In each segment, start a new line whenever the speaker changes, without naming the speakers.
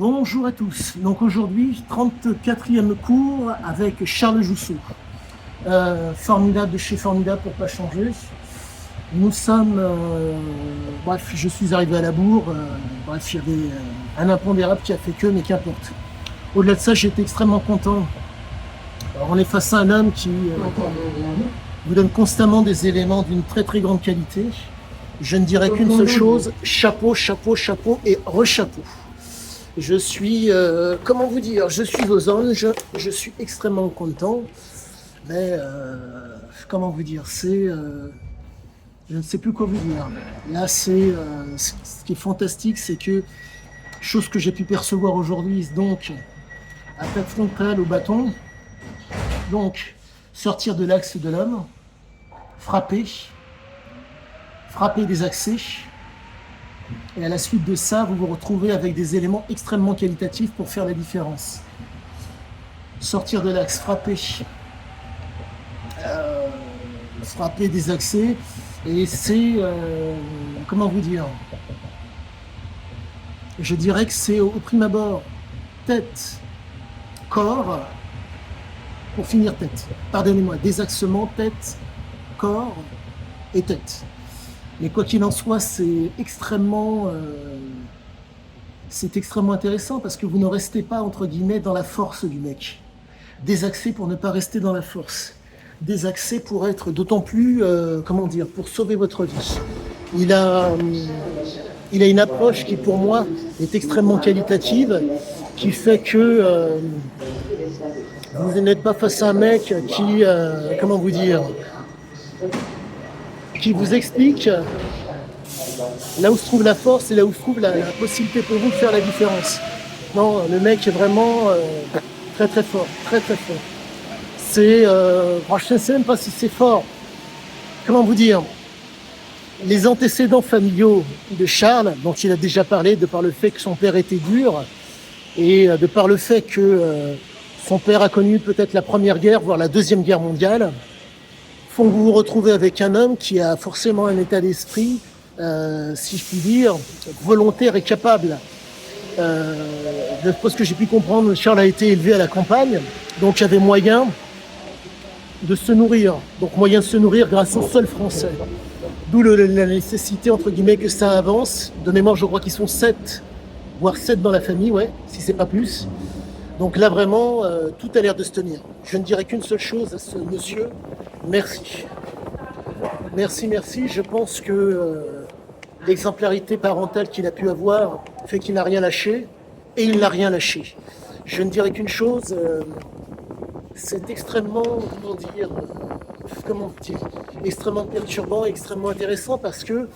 Bonjour à tous. Donc aujourd'hui, 34e cours avec Charles Jousseau. Formidable de chez Formidable pour pas changer. Nous sommes, bref, je suis arrivé à la bourre. Bref, il y avait un impondérable qui a fait que, mais qu'importe. Au-delà de ça, j'étais extrêmement content. Alors, on est face à un homme qui vous donne constamment des éléments d'une très très grande qualité. Je ne dirais qu'une seule chose, chapeau, chapeau, chapeau et rechapeau. Je suis, comment vous dire, je suis aux anges, je suis extrêmement content, mais comment vous dire, c'est, je ne sais plus quoi vous dire. Là, c'est, ce qui est fantastique, c'est que, chose que j'ai pu percevoir aujourd'hui, donc, attaque frontale au bâton, donc, sortir de l'axe de l'homme, frapper des accès, et à la suite de ça, vous vous retrouvez avec des éléments extrêmement qualitatifs pour faire la différence. Sortir de l'axe, frapper des accès, et c'est, comment vous dire, je dirais que c'est au prime abord, tête, corps, pour finir tête, pardonnez-moi, désaxement, tête, corps et tête. Mais quoi qu'il en soit, c'est extrêmement intéressant parce que vous ne restez pas, entre guillemets, dans la force du mec. Désaxé pour ne pas rester dans la force. Désaxé pour être d'autant plus, comment dire, pour sauver votre vie. Il a une approche qui, pour moi, est extrêmement qualitative, qui fait que vous n'êtes pas face à un mec qui, comment vous dire, qui vous explique là où se trouve la force et là où se trouve la possibilité pour vous de faire la différence. Non, le mec est vraiment très très fort, très très fort. C'est, je ne sais même pas si c'est fort. Comment vous dire, les antécédents familiaux de Charles, dont il a déjà parlé, de par le fait que son père était dur, et de par le fait que son père a connu peut-être la Première Guerre, voire la Deuxième Guerre mondiale, font que vous vous retrouvez avec un homme qui a forcément un état d'esprit, si je puis dire, volontaire et capable. De ce que j'ai pu comprendre, Charles a été élevé à la campagne, donc il y avait moyen de se nourrir. Donc moyen de se nourrir grâce au sol français. D'où la nécessité, entre guillemets, que ça avance. De mémoire, je crois qu'ils sont 7, voire 7 dans la famille, ouais, si c'est pas plus. Donc là, vraiment, tout a l'air de se tenir. Je ne dirais qu'une seule chose à ce monsieur. Merci. Merci, merci. Je pense que l'exemplarité parentale qu'il a pu avoir fait qu'il n'a rien lâché. Et il n'a rien lâché. Je ne dirais qu'une chose. C'est extrêmement, extrêmement perturbant, extrêmement intéressant parce que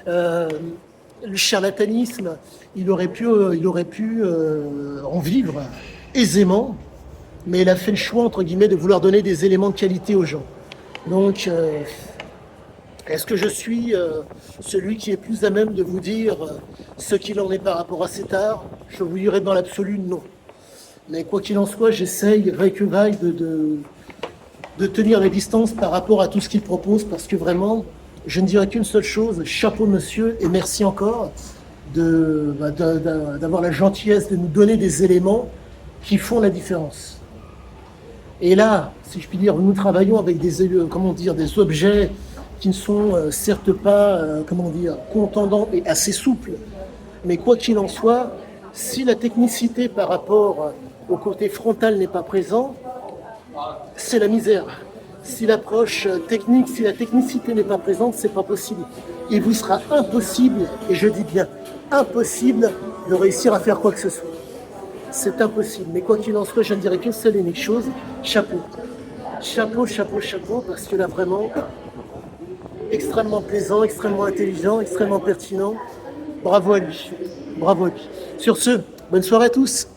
le charlatanisme, il aurait pu en vivre aisément, mais il a fait le choix, entre guillemets, de vouloir donner des éléments de qualité aux gens. Donc, est-ce que je suis celui qui est plus à même de vous dire ce qu'il en est par rapport à cet art? Je vous dirais dans l'absolu non. Mais quoi qu'il en soit, j'essaye, vaille que vaille, de tenir les distances par rapport à tout ce qu'il propose, parce que vraiment, je ne dirais qu'une seule chose, chapeau monsieur, et merci encore d'avoir la gentillesse de nous donner des éléments qui font la différence. Et là, si je puis dire, nous travaillons avec des objets qui ne sont certes pas, contendants et assez souples, mais quoi qu'il en soit, si la technicité par rapport au côté frontal n'est pas présent, c'est la misère. Si l'approche technique, si la technicité n'est pas présente, c'est pas possible. Il vous sera impossible, et je dis bien impossible, de réussir à faire quoi que ce soit. C'est impossible. Mais quoi qu'il en soit, je ne dirais qu'une seule et unique chose, chapeau. Chapeau, chapeau, chapeau, parce que là vraiment, extrêmement plaisant, extrêmement intelligent, extrêmement pertinent. Bravo à lui. Bravo à lui. Sur ce, bonne soirée à tous.